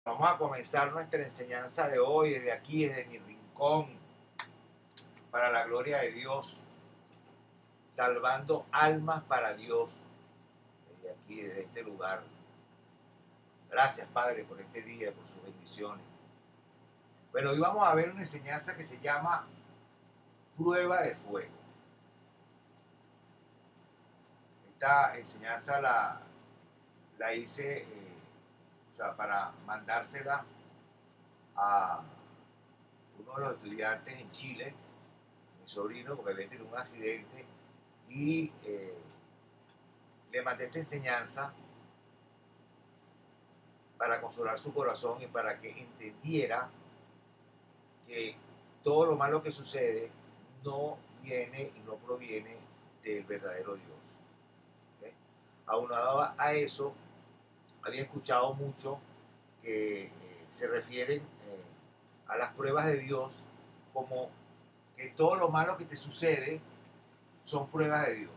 Vamos a comenzar nuestra enseñanza de hoy desde aquí, desde mi rincón, para la gloria de Dios, salvando almas para Dios, desde aquí, desde este lugar. Gracias, Padre, por este día, por sus bendiciones. Bueno, hoy vamos a ver una enseñanza que se llama prueba de fuego. Esta enseñanza la hice para mandársela a uno de los estudiantes en Chile, mi sobrino, porque había tenido un accidente y le mandé esta enseñanza para consolar su corazón y para que entendiera que todo lo malo que sucede no viene y no proviene del verdadero Dios. ¿Okay? Aunado a eso, había escuchado mucho que se refieren a las pruebas de Dios como que todo lo malo que te sucede son pruebas de Dios.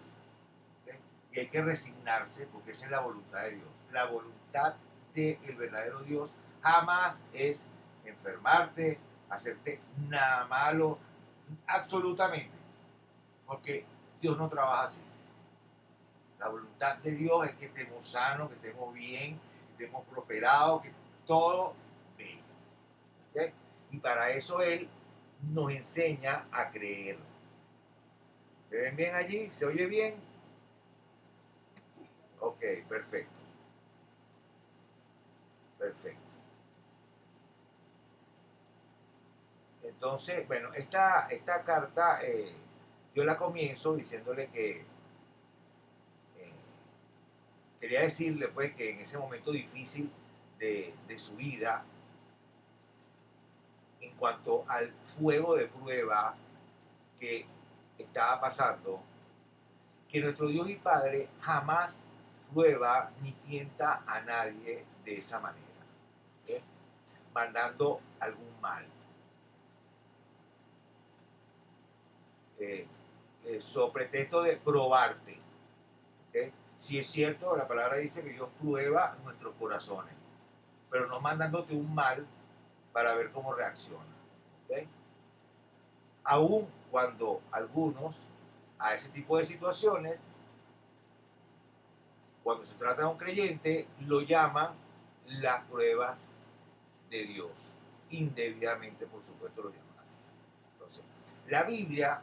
¿Okay? Y hay que resignarse porque esa es la voluntad de Dios. La voluntad del verdadero Dios jamás es enfermarte, hacerte nada malo, absolutamente, porque Dios no trabaja así. La voluntad de Dios es que estemos sanos, que estemos bien, que estemos prosperados, que todo bello. ¿Okay? Y para eso Él nos enseña a creer. ¿Se ven bien allí? ¿Se oye bien? Ok, perfecto. Perfecto. Entonces, bueno, esta carta yo la comienzo diciéndole que quería decirle pues que en ese momento difícil de su vida, en cuanto al fuego de prueba que estaba pasando, que nuestro Dios y Padre jamás prueba ni tienta a nadie de esa manera, ¿eh? Mandando algún mal. Eh, so pretexto de probarte. ¿Okay? Si es cierto, la palabra dice que Dios prueba nuestros corazones, pero no mandándote un mal para ver cómo reacciona. ¿Okay? Aun cuando algunos a ese tipo de situaciones, cuando se trata de un creyente, lo llaman las pruebas de Dios. Indebidamente, por supuesto, lo llaman así. Entonces, la Biblia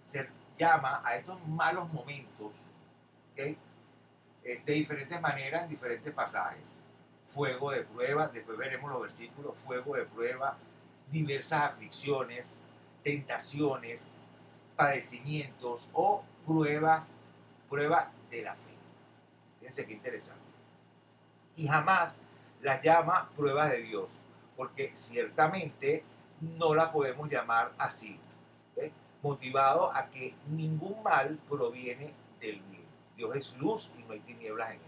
se llama a estos malos momentos, ¿okay? De diferentes maneras en diferentes pasajes. Fuego de prueba, después veremos los versículos, fuego de prueba, diversas aflicciones, tentaciones, padecimientos o pruebas de la fe. Fíjense qué interesante. Y jamás las llama pruebas de Dios, porque ciertamente no las podemos llamar así, ¿okay? Motivado a que ningún mal proviene del bien. Dios es luz y no hay tinieblas en él.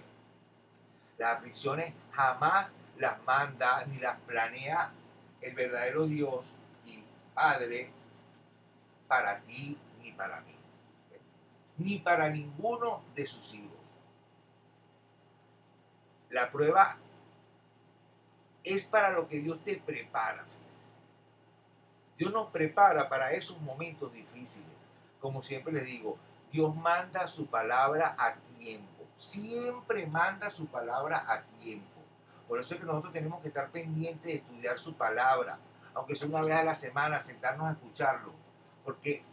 Las aflicciones jamás las manda ni las planea el verdadero Dios y Padre para ti ni para mí, ¿okay? Ni para ninguno de sus hijos. La prueba es para lo que Dios te prepara. Fíjense. Dios nos prepara para esos momentos difíciles. Como siempre les digo, Dios manda su palabra a tiempo. Siempre manda su palabra a tiempo. Por eso es que nosotros tenemos que estar pendientes de estudiar su palabra, aunque sea una vez a la semana, sentarnos a escucharlo. Porque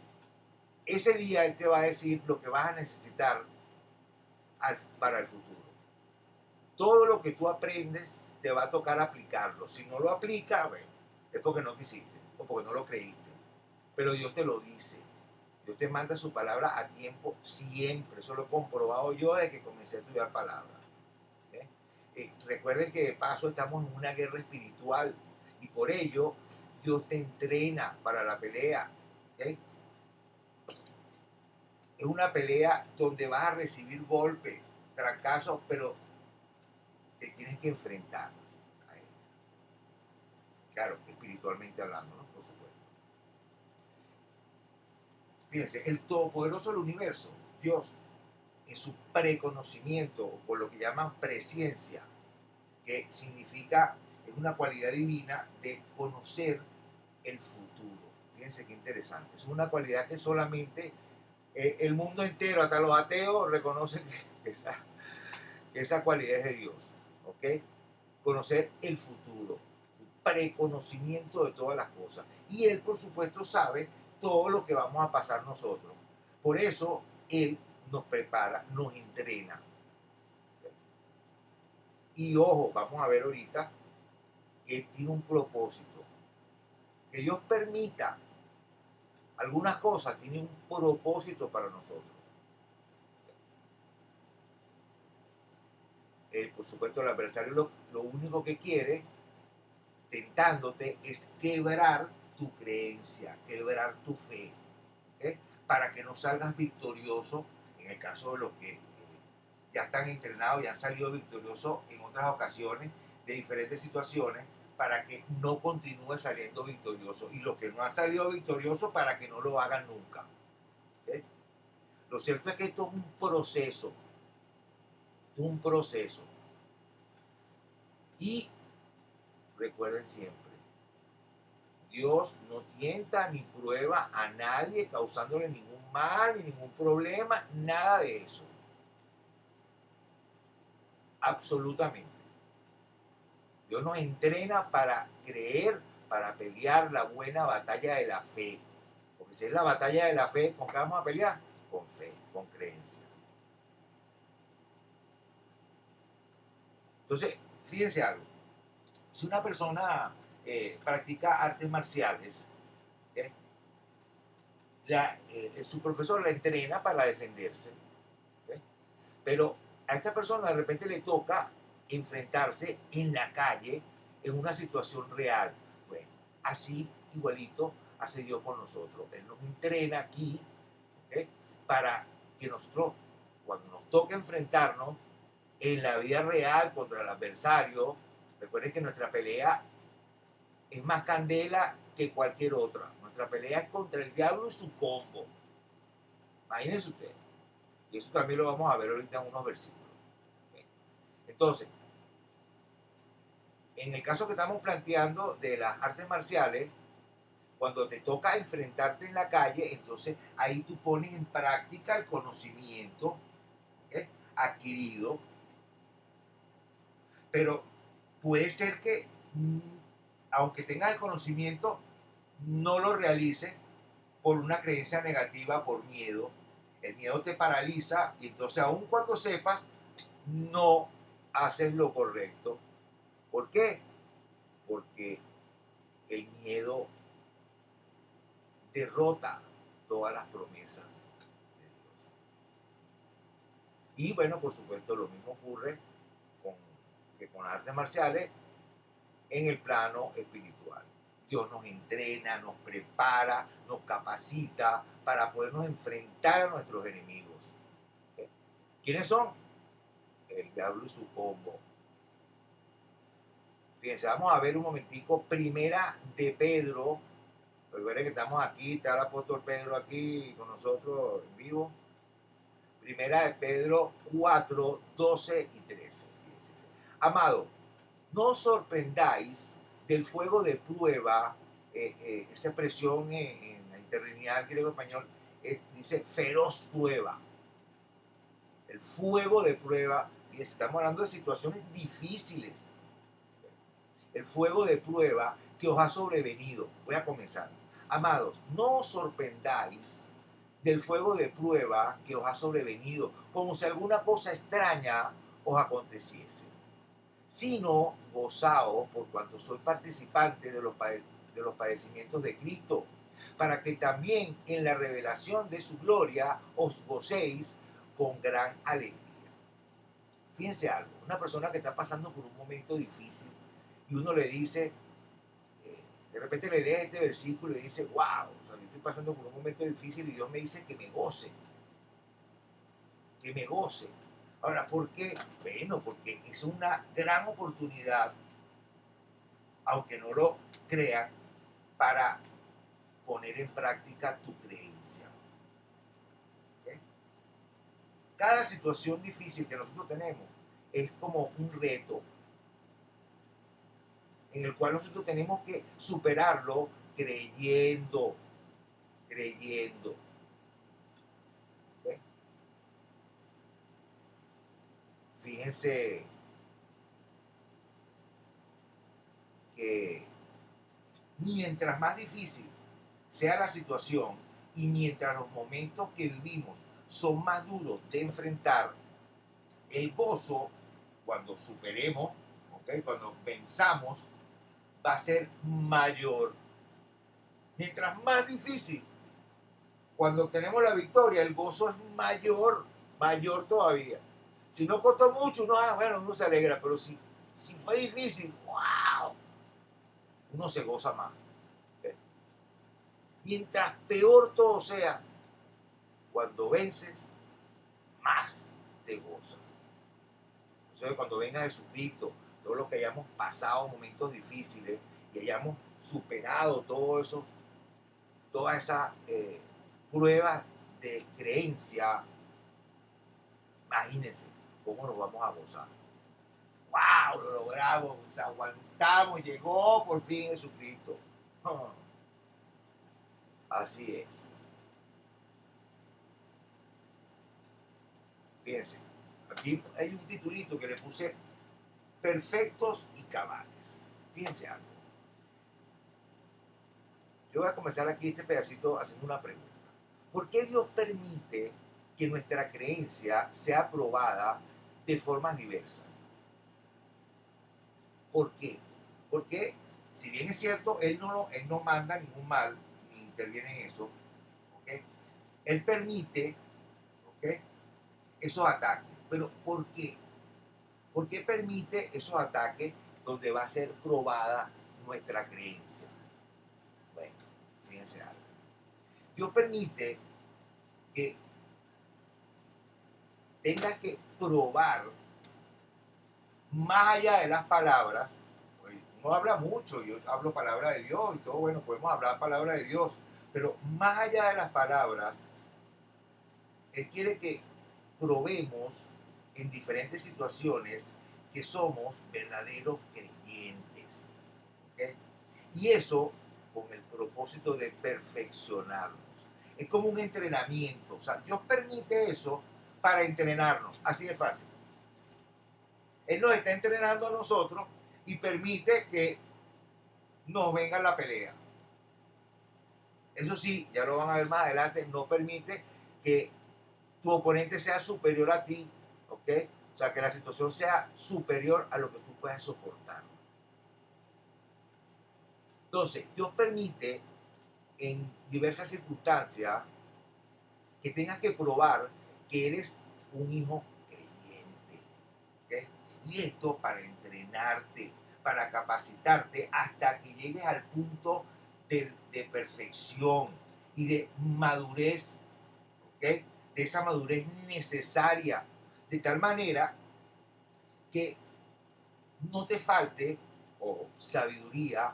ese día Él te va a decir lo que vas a necesitar para el futuro. Todo lo que tú aprendes te va a tocar aplicarlo. Si no lo aplicas, bueno, es porque no quisiste o porque no lo creíste. Pero Dios te lo dice. Dios te manda su palabra a tiempo siempre. Eso lo he comprobado yo desde que comencé a estudiar palabra. ¿Eh? Recuerden que de paso estamos en una guerra espiritual y por ello Dios te entrena para la pelea. ¿Okay? Es una pelea donde vas a recibir golpes, trancazos, pero te tienes que enfrentar a ella. Claro, espiritualmente hablando, ¿no? Por supuesto. Fíjense, el Todopoderoso del universo, Dios, en su preconocimiento, o por lo que llaman presciencia, que significa es una cualidad divina de conocer el futuro. Fíjense qué interesante. Es una cualidad que solamente el mundo entero, hasta los ateos, reconocen que esa cualidad es de Dios. ¿Ok? Conocer el futuro, su preconocimiento de todas las cosas. Y Él, por supuesto, sabe todo lo que vamos a pasar nosotros. Por eso, Él nos prepara, nos entrena. Y ojo, vamos a ver ahorita que tiene un propósito. Que Dios permita algunas cosas, tiene un propósito para nosotros. Por supuesto, el adversario lo único que quiere, tentándote, es quebrar tu creencia, quebrar tu fe, ¿ok? Para que no salgas victorioso, en el caso de los que ya están entrenados y han salido victoriosos en otras ocasiones de diferentes situaciones, para que no continúe saliendo victorioso. Y los que no han salido victoriosos, para que no lo hagan nunca. ¿Ok? Lo cierto es que esto es un proceso, un proceso. Y recuerden siempre, Dios no tienta ni prueba a nadie causándole ningún mal ni ningún problema, nada de eso. Absolutamente. Dios nos entrena para creer, para pelear la buena batalla de la fe. Porque si es la batalla de la fe, ¿con qué vamos a pelear? Con fe, con creencia. Entonces, fíjense algo. Si una persona practica artes marciales, ¿eh? Su profesor la entrena para defenderse, ¿eh? Pero a esa persona de repente le toca enfrentarse en la calle en una situación real. Bueno, así igualito hace Dios con nosotros. Él nos entrena aquí, ¿ok? Para que nosotros, cuando nos toque enfrentarnos en la vida real contra el adversario, recuerden que nuestra pelea es más candela que cualquier otra. Nuestra pelea es contra el diablo y su combo. Imagínense ustedes. Y eso también lo vamos a ver ahorita en unos versículos. Entonces, en el caso que estamos planteando de las artes marciales, cuando te toca enfrentarte en la calle, entonces ahí tú pones en práctica el conocimiento adquirido, pero puede ser que, aunque tengas el conocimiento, no lo realices por una creencia negativa, por miedo. El miedo te paraliza y entonces aun cuando sepas, no haces lo correcto. ¿Por qué? Porque el miedo derrota todas las promesas de Dios. Y bueno, por supuesto, lo mismo ocurre con las artes marciales en el plano espiritual. Dios nos entrena, nos prepara, nos capacita para podernos enfrentar a nuestros enemigos. ¿Okay? ¿Quiénes son? El diablo y su combo. Fíjense, vamos a ver un momentico, primera de Pedro. Recuerden que estamos aquí, está el apóstol Pedro aquí con nosotros en vivo. Primera de Pedro 4, 12 y 13. Fíjense. Amado, no os sorprendáis del fuego de prueba, esa expresión en la interlineal griego-español dice feroz prueba. El fuego de prueba, fíjense, estamos hablando de situaciones difíciles. El fuego de prueba que os ha sobrevenido. Voy a comenzar. Amados, no os sorprendáis del fuego de prueba que os ha sobrevenido, como si alguna cosa extraña os aconteciese, sino gozaos por cuanto sois participantes de los padecimientos de Cristo, para que también en la revelación de su gloria os gocéis con gran alegría. Fíjense algo, una persona que está pasando por un momento difícil y uno le dice, de repente le lee este versículo y dice, wow, o sea, yo estoy pasando por un momento difícil y Dios me dice que me goce, que me goce. Ahora, ¿por qué? Bueno, porque es una gran oportunidad, aunque no lo crean, para poner en práctica tu creencia. ¿Okay? Cada situación difícil que nosotros tenemos es como un reto. en el cual nosotros tenemos que superarlo creyendo, creyendo. ¿Ok? Fíjense que mientras más difícil sea la situación y mientras los momentos que vivimos son más duros de enfrentar, el gozo, cuando superemos, ¿okay? Cuando pensamos, va a ser mayor. Mientras más difícil, cuando tenemos la victoria, el gozo es mayor, mayor todavía. Si no costó mucho, uno se alegra, pero si fue difícil, wow, uno se goza más. ¿Okay? Mientras peor todo sea, cuando vences, más te gozas. Entonces, cuando venga Jesucristo, todo lo que hayamos pasado, momentos difíciles, y hayamos superado todo eso, toda esa prueba de creencia, imagínense cómo nos vamos a gozar. ¡Wow! Lo logramos, aguantamos, llegó por fin Jesucristo. Así es. Fíjense, aquí hay un titulito que le puse perfectos y cabales. Fíjense algo. Yo voy a comenzar aquí este pedacito haciendo una pregunta. ¿Por qué Dios permite que nuestra creencia sea probada de formas diversas? ¿Por qué? Porque, si bien es cierto, él no manda ningún mal, ni interviene en eso, ¿okay? Él permite, ¿okay? Esos ataques. Pero ¿por qué? ¿Por qué permite esos ataques donde va a ser probada nuestra creencia? Bueno, fíjense algo. Dios permite que tengas que probar más allá de las palabras. Pues, uno habla mucho, yo hablo palabra de Dios y todo, bueno, podemos hablar palabra de Dios, pero más allá de las palabras, Él quiere que probemos en diferentes situaciones que somos verdaderos creyentes. ¿Okay? Y eso con el propósito de perfeccionarnos. Es como un entrenamiento. O sea, Dios permite eso para entrenarnos. Así de fácil. Él nos está entrenando a nosotros y permite que nos venga la pelea. Eso sí, ya lo van a ver más adelante, no permite que tu oponente sea superior a ti, ¿ok? O sea, que la situación sea superior a lo que tú puedas soportar. Entonces, Dios permite en diversas circunstancias que tengas que probar que eres un hijo creyente, ¿ok? Y esto para entrenarte, para capacitarte hasta que llegues al punto de perfección y de madurez, ¿ok? De esa madurez necesaria, de tal manera que no te falte o sabiduría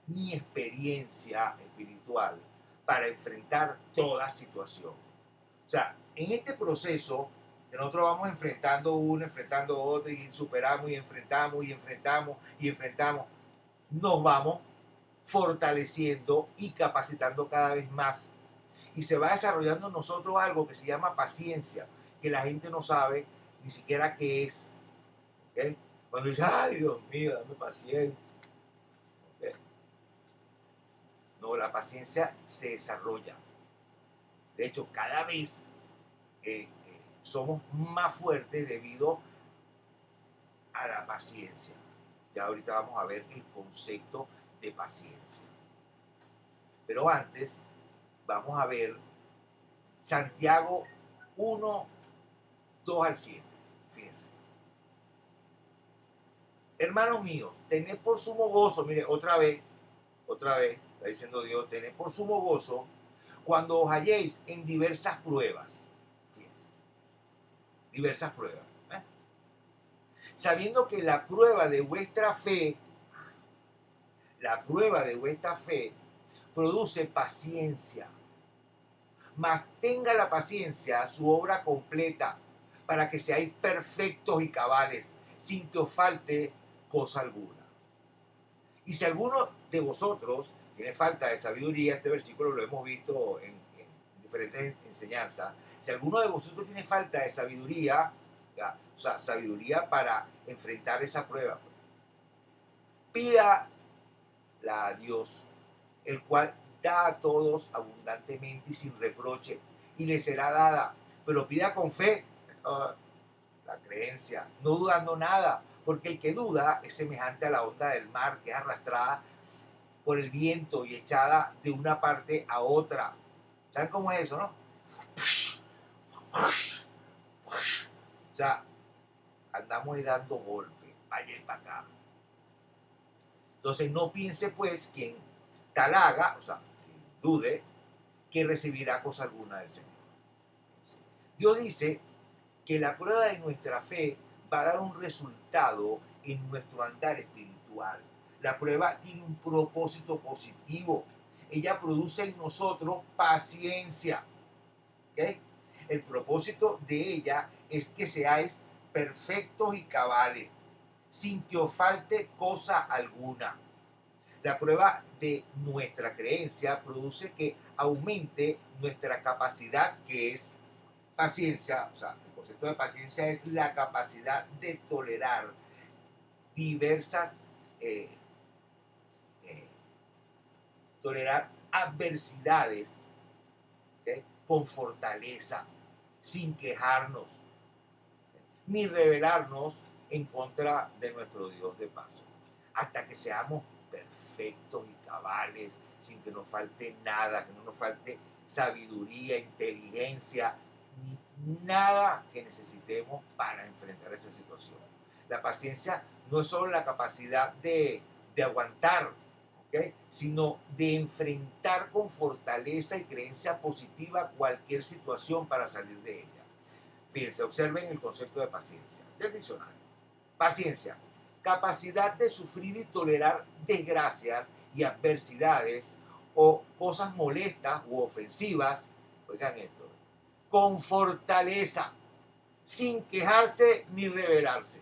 ni experiencia espiritual para enfrentar toda situación. O sea, en este proceso que nosotros vamos enfrentando uno, enfrentando otro, y superamos y enfrentamos y enfrentamos y enfrentamos, nos vamos fortaleciendo y capacitando cada vez más. Y se va desarrollando en nosotros algo que se llama paciencia, que la gente no sabe ni siquiera qué es. ¿Okay? Cuando dice, ay Dios mío, dame paciencia. ¿Okay? No, la paciencia se desarrolla. De hecho, cada vez somos más fuertes debido a la paciencia. Ya ahorita vamos a ver el concepto de paciencia. Pero antes vamos a ver Santiago 1, 2 al 7. Fíjense. Hermanos míos, tened por sumo gozo, mire, otra vez, está diciendo Dios, tened por sumo gozo cuando os halléis en diversas pruebas. Fíjense, diversas pruebas. ¿Eh? Sabiendo que la prueba de vuestra fe produce paciencia. Mas tenga la paciencia su obra completa para que seáis perfectos y cabales, sin que os falte cosa alguna. Y si alguno de vosotros tiene falta de sabiduría, este versículo lo hemos visto en diferentes enseñanzas, si alguno de vosotros tiene falta de sabiduría, ya, o sea, sabiduría para enfrentar esa prueba, pídala a Dios, el cual da a todos abundantemente y sin reproche, y le será dada, pero pida con fe, la creencia, no dudando nada, porque el que duda es semejante a la onda del mar que es arrastrada por el viento y echada de una parte a otra. ¿Saben cómo es eso, no? O sea, andamos ahí dando golpes, para allá y para acá. Entonces no piense pues quien tal haga, o sea, quien dude, que recibirá cosa alguna del Señor. Dios dice que la prueba de nuestra fe va a dar un resultado en nuestro andar espiritual. La prueba tiene un propósito positivo. Ella produce en nosotros paciencia. ¿Okay? El propósito de ella es que seáis perfectos y cabales, sin que os falte cosa alguna. La prueba de nuestra creencia produce que aumente nuestra capacidad, que es paciencia. O sea, el concepto de paciencia es la capacidad de tolerar diversas, eh, eh, tolerar adversidades, ¿okay? Con fortaleza, sin quejarnos, ni rebelarnos en contra de nuestro Dios de paso, hasta que seamos perfectos y cabales, sin que nos falte nada, que no nos falte sabiduría, inteligencia, ni nada que necesitemos para enfrentar esa situación. La paciencia no es solo la capacidad de aguantar, ¿okay? Sino de enfrentar con fortaleza y creencia positiva cualquier situación para salir de ella. Fíjense, observen el concepto de paciencia del diccionario. Paciencia, capacidad de sufrir y tolerar desgracias y adversidades o cosas molestas u ofensivas, oigan esto, con fortaleza, sin quejarse ni rebelarse.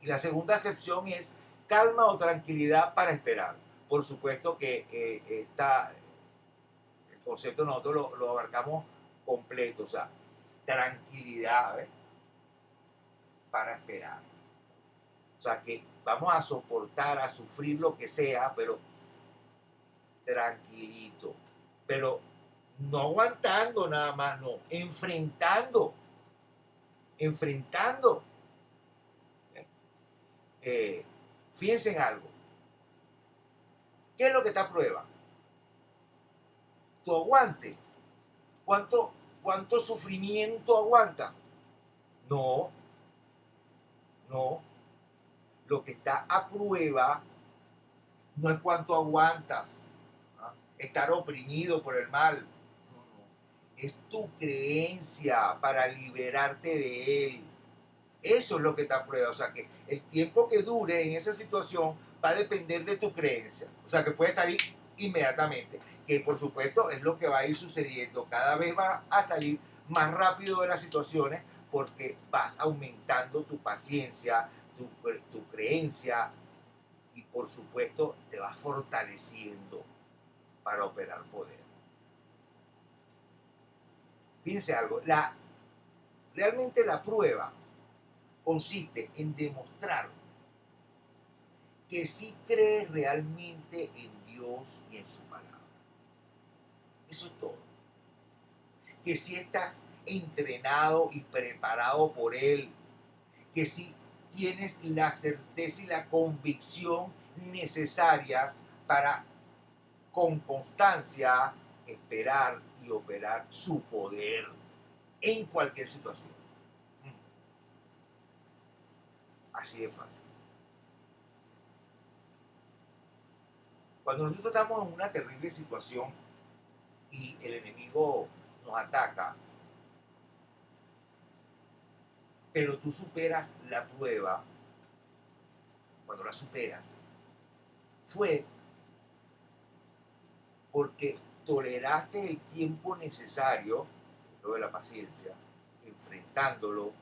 Y la segunda acepción es calma o tranquilidad para esperar. Por supuesto que el concepto nosotros lo abarcamos completo, o sea, tranquilidad, ¿ves? Para esperar. O sea que vamos a soportar, a sufrir lo que sea, pero tranquilito. Pero no aguantando nada más, no, enfrentando, enfrentando. Fíjense en algo. ¿Qué es lo que te aprueba? Tu aguante. ¿Cuánto sufrimiento aguanta? No, no. Lo que está a prueba no es cuánto aguantas, ¿ah? Estar oprimido por el mal. No, no. Es tu creencia para liberarte de él. Eso es lo que te aprueba. O sea que el tiempo que dure en esa situación va a depender de tu creencia. O sea que puede salir inmediatamente. Que por supuesto es lo que va a ir sucediendo. Cada vez va a salir más rápido de las situaciones porque vas aumentando tu paciencia, tu creencia y por supuesto te vas fortaleciendo para operar poder. Fíjense algo, realmente la prueba consiste en demostrar que sí crees realmente en Dios y en su palabra. Eso es todo. Que sí estás entrenado y preparado por Él. Que sí tienes la certeza y la convicción necesarias para con constancia esperar y operar su poder en cualquier situación. Así de fácil. Cuando nosotros estamos en una terrible situación y el enemigo nos ataca, pero tú superas la prueba, cuando la superas, fue porque toleraste el tiempo necesario, lo de la paciencia, enfrentándolo,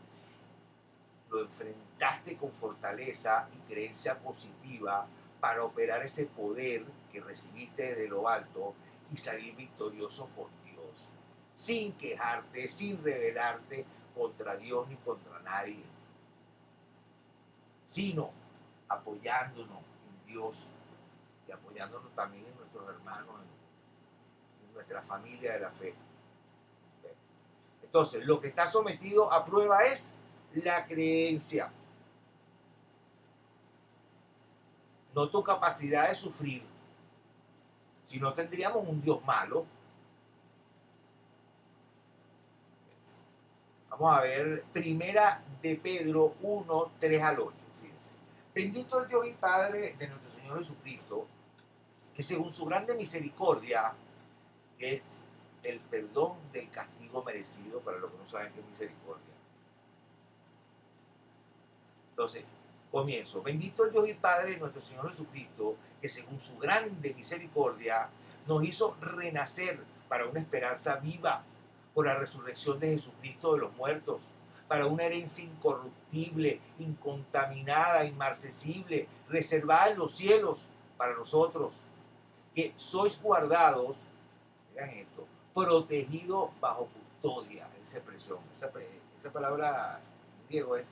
lo enfrentaste con fortaleza y creencia positiva para operar ese poder que recibiste desde lo alto y salir victorioso con Dios, sin quejarte, sin rebelarte contra Dios ni contra nadie, sino apoyándonos en Dios y apoyándonos también en nuestros hermanos, en nuestra familia de la fe. Entonces, lo que está sometido a prueba es la creencia, no tu capacidad de sufrir. Si no, tendríamos un Dios malo. Vamos a ver, primera de Pedro 1, 3 al 8. Fíjense. Bendito el Dios y Padre de nuestro Señor Jesucristo, que según su grande misericordia, que es el perdón del castigo merecido, para los que no saben qué es misericordia. Entonces, comienzo. Bendito el Dios y Padre de nuestro Señor Jesucristo, que según su grande misericordia nos hizo renacer para una esperanza viva por la resurrección de Jesucristo de los muertos, para una herencia incorruptible, incontaminada, inmarcesible, reservada en los cielos para nosotros, que sois guardados, vean esto, protegidos bajo custodia. Esa expresión, esa palabra en griego es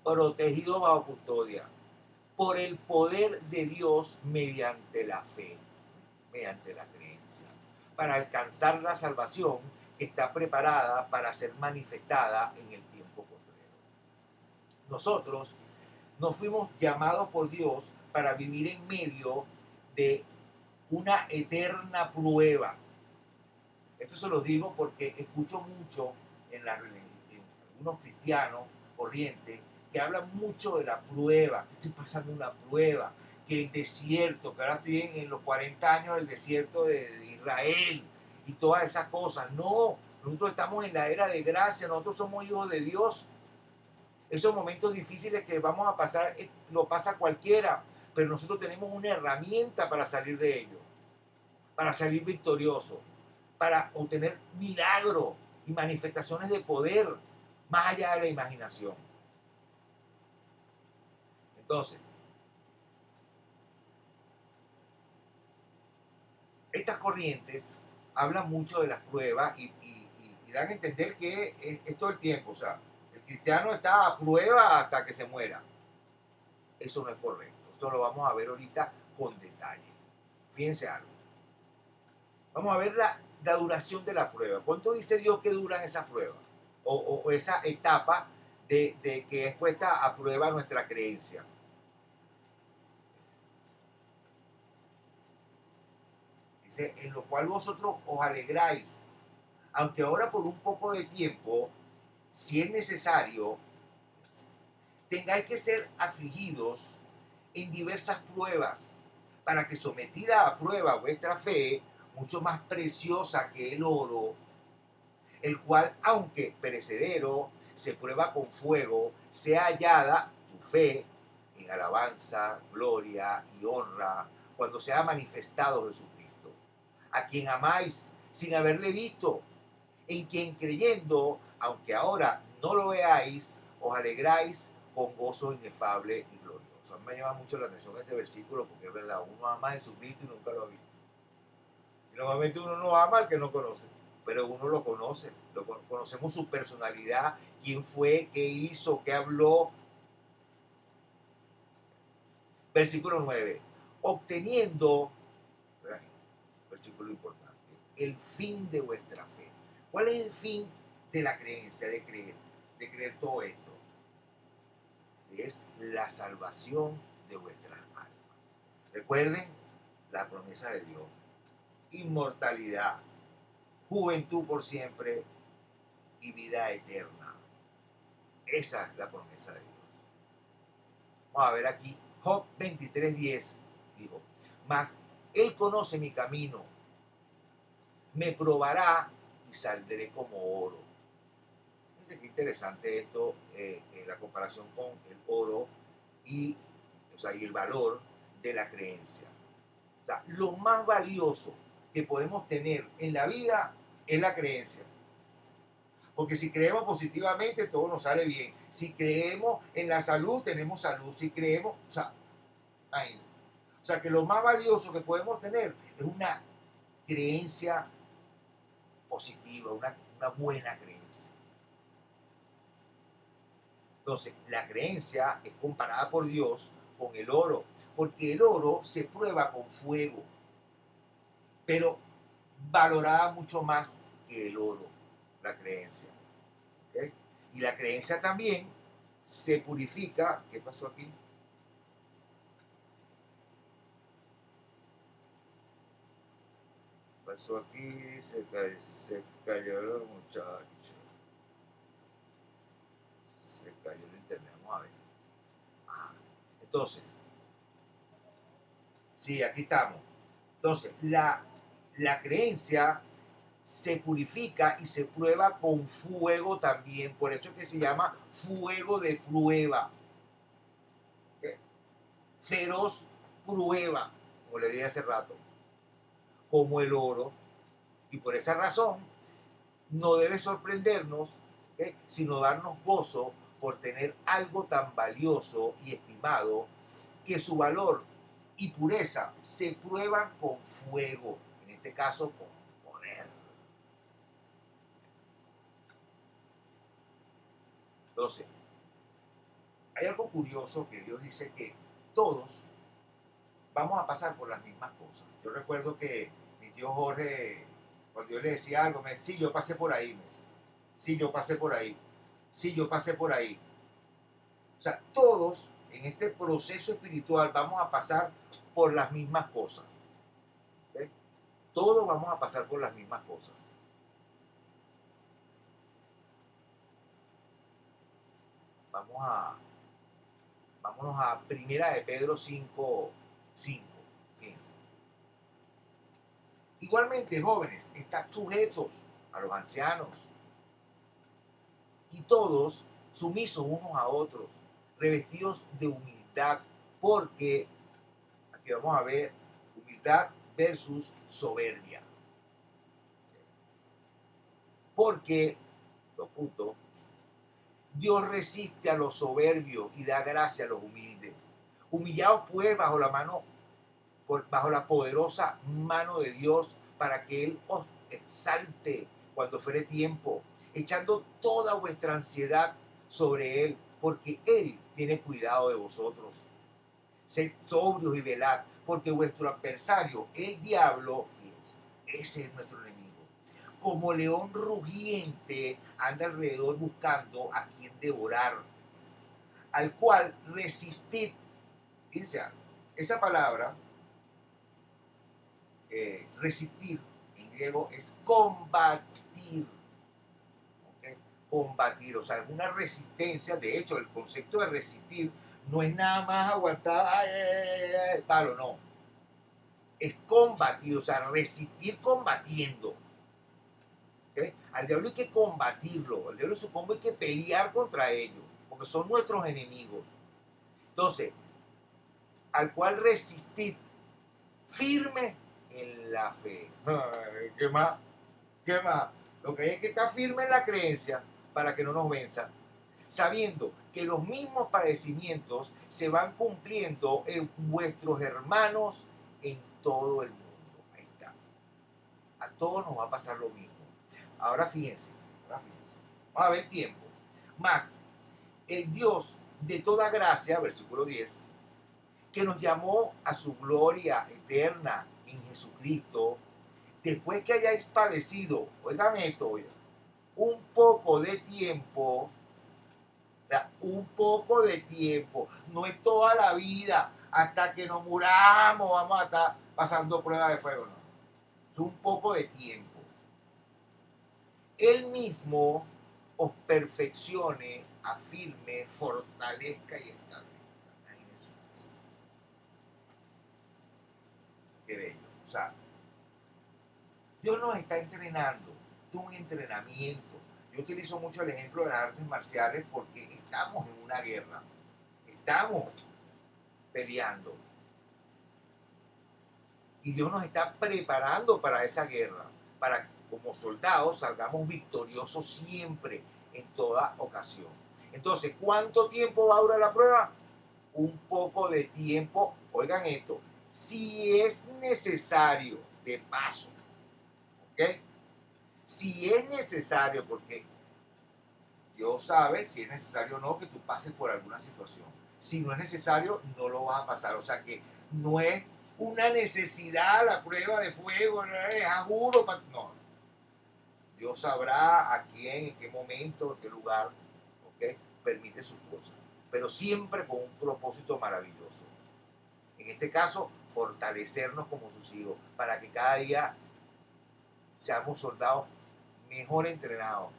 protegido bajo custodia, por el poder de Dios mediante la fe, mediante la creencia, para alcanzar la salvación que está preparada para ser manifestada en el tiempo postrero. Nosotros no fuimos llamados por Dios para vivir en medio de una eterna prueba. Esto se lo digo porque escucho mucho en algunos cristianos corrientes que hablan mucho de la prueba, que estoy pasando una prueba, que el desierto, que ahora estoy en los 40 años del desierto de Israel y todas esas cosas. No, nosotros estamos en la era de gracia, nosotros somos hijos de Dios. Esos momentos difíciles que vamos a pasar, lo pasa cualquiera, pero nosotros tenemos una herramienta para salir de ello, para salir victorioso, para obtener milagros y manifestaciones de poder más allá de la imaginación. Entonces, estas corrientes hablan mucho de las pruebas y dan a entender que es todo el tiempo. O sea, el cristiano está a prueba hasta que se muera. Eso no es correcto. Esto lo vamos a ver ahorita con detalle. Fíjense algo. Vamos a ver la duración de la prueba. ¿Cuánto dice Dios que duran esas pruebas? O esa etapa de que es puesta a prueba nuestra creencia. Dice, en lo cual vosotros os alegráis, aunque ahora por un poco de tiempo, si es necesario, tengáis que ser afligidos en diversas pruebas, para que sometida a prueba vuestra fe, mucho más preciosa que el oro, el cual, aunque perecedero, se prueba con fuego, sea hallada tu fe en alabanza, gloria y honra, cuando sea manifestado Jesucristo, a quien amáis sin haberle visto, en quien creyendo, aunque ahora no lo veáis, os alegráis con gozo inefable y glorioso. A mí me llama mucho la atención este versículo porque es verdad, uno ama a Jesucristo y nunca lo ha visto. Y normalmente uno no ama al que no conoce, pero uno lo conoce, conocemos su personalidad, quién fue, qué hizo, qué habló. Versículo 9, obteniendo, versículo importante, el fin de vuestra fe. ¿Cuál es el fin de la creencia, de creer todo esto? Es la salvación de vuestras almas. Recuerden la promesa de Dios: inmortalidad, juventud por siempre y vida eterna. Esa es la promesa de Dios. Vamos a ver aquí, Job 23:10 dijo, mas Él conoce mi camino, me probará y saldré como oro. Fíjense qué interesante esto, la comparación con el oro y el valor de la creencia. O sea, lo más valioso que podemos tener en la vida es la creencia. Porque si creemos positivamente, todo nos sale bien. Si creemos en la salud, tenemos salud. Si creemos, imagínense. O sea que lo más valioso que podemos tener es una creencia positiva, una buena creencia. Entonces, la creencia es comparada por Dios con el oro, porque el oro se prueba con fuego, pero valorada mucho más que el oro, la creencia. ¿Ok? Y la creencia también se purifica. ¿Qué pasó aquí? Pasó aquí, se cayó el muchacho. Se cayó el internet, vamos a ver. Ah, entonces, sí, aquí estamos. Entonces, la creencia se purifica y se prueba con fuego también. Por eso es que se llama fuego de prueba. ¿Ok? Feroz prueba, como le dije hace rato, como el oro. Y por esa razón, no debe sorprendernos, ¿ok?, sino darnos gozo por tener algo tan valioso y estimado que su valor y pureza se prueban con fuego, en este caso con poder. Entonces, hay algo curioso que Dios dice que todos vamos a pasar por las mismas cosas. Yo recuerdo que mi tío Jorge, cuando yo le decía algo, me decía, sí, yo pasé por ahí, me decía, sí, yo pasé por ahí, sí, yo pasé por ahí. O sea, todos en este proceso espiritual vamos a pasar por las mismas cosas. ¿Ok? Todos vamos a pasar por las mismas cosas. Vamos a, vámonos a Primera de Pedro 5:5. Fíjense. Igualmente, jóvenes, están sujetos a los ancianos y todos sumisos unos a otros, revestidos de humildad, porque aquí vamos a ver humildad versus soberbia. Porque, dos puntos, Dios resiste a los soberbios y da gracia a los humildes. Humillaos pues bajo la poderosa mano de Dios para que Él os exalte cuando fuere tiempo, echando toda vuestra ansiedad sobre Él, porque Él tiene cuidado de vosotros. Sed sobrios y velad, porque vuestro adversario, el diablo, fíjense, ese es nuestro enemigo, como león rugiente, anda alrededor buscando a quien devorar, al cual resistid. Fíjense, esa palabra, resistir, en griego es combatir. ¿Ok? Combatir, o sea, es una resistencia. De hecho, el concepto de resistir no es nada más aguantar, palo, no. Es combatir, o sea, resistir combatiendo. ¿Okay? Al diablo hay que combatirlo, al diablo supongo hay que pelear contra ellos, porque son nuestros enemigos. Entonces, al cual resistir firme en la fe. Ay, ¿qué más? ¿Qué más? Lo que hay es que estar firme en la creencia para que no nos venza, sabiendo que los mismos padecimientos se van cumpliendo en vuestros hermanos en todo el mundo. Ahí está. A todos nos va a pasar lo mismo. Ahora fíjense, va a haber tiempo. Más, el Dios de toda gracia, versículo 10, que nos llamó a su gloria eterna en Jesucristo, después que hayáis padecido, oigan esto, oigan, un poco de tiempo, un poco de tiempo, no es toda la vida, hasta que nos muramos vamos a estar pasando pruebas de fuego, no, es un poco de tiempo. Él mismo os perfeccione, afirme, fortalezca y establezca. Qué bello. O sea, Dios nos está entrenando, es un entrenamiento. Yo utilizo mucho el ejemplo de las artes marciales porque estamos en una guerra, estamos peleando. Y Dios nos está preparando para esa guerra, para que como soldados salgamos victoriosos siempre, en toda ocasión. Entonces, ¿cuánto tiempo va a durar la prueba? Un poco de tiempo, oigan esto, si es necesario, de paso, ¿ok? Si es necesario, porque Dios sabe si es necesario o no que tú pases por alguna situación. Si no es necesario, no lo vas a pasar. O sea que no es una necesidad la prueba de fuego, no es a juro. No. Dios sabrá a quién, en qué momento, en qué lugar, ¿ok? Permite sus cosas. Pero siempre con un propósito maravilloso. En este caso, fortalecernos como sus hijos para que cada día seamos soldados mejor entrenados,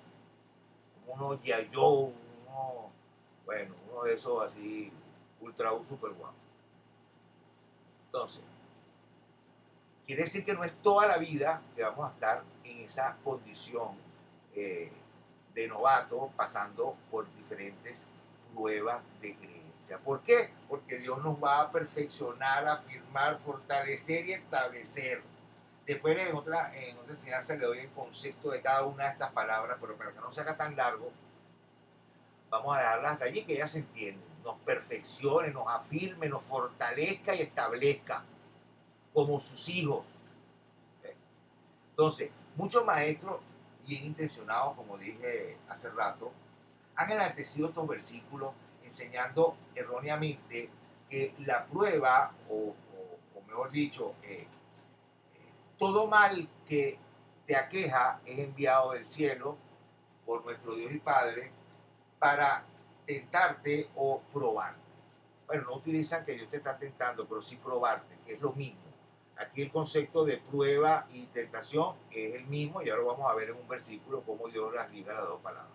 como uno G.I. Joe, bueno, uno de esos así, ultra super guapo. Entonces, quiere decir que no es toda la vida que vamos a estar en esa condición eh, de novato, pasando por diferentes pruebas de creencia. ¿Por qué? Porque Dios nos va a perfeccionar, afirmar, fortalecer y establecer. Después en otra enseñanza le doy el concepto de cada una de estas palabras, pero para que no se haga tan largo, vamos a dejarlas hasta allí que ellas se entienden. Nos perfeccione, nos afirme, nos fortalezca y establezca como sus hijos. ¿Okay? Entonces, muchos maestros bien intencionados, como dije hace rato, han enaltecido estos versículos enseñando erróneamente que la prueba, o mejor dicho, todo mal que te aqueja es enviado del cielo por nuestro Dios y Padre para tentarte o probarte. Bueno, no utilizan que Dios te está tentando, pero sí probarte, que es lo mismo. Aquí el concepto de prueba y tentación es el mismo, y ahora vamos a ver en un versículo cómo Dios las liga las dos palabras.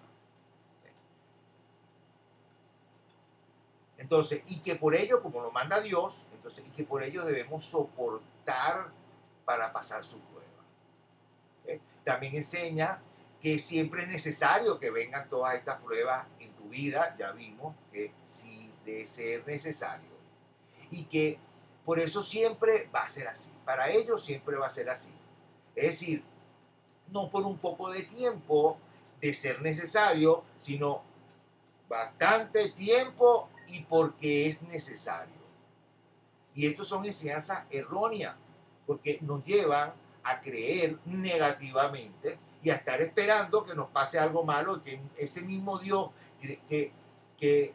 Entonces, y que por ello, como lo manda Dios, entonces, y que por ello debemos soportar para pasar su prueba. ¿Okay? También enseña que siempre es necesario que vengan todas estas pruebas en tu vida, ya vimos que sí de ser necesario, y que por eso siempre va a ser así, para ellos siempre va a ser así. Es decir, no por un poco de tiempo de ser necesario, sino bastante tiempo y porque es necesario. Y estas son enseñanzas erróneas, porque nos llevan a creer negativamente y a estar esperando que nos pase algo malo y que ese mismo Dios que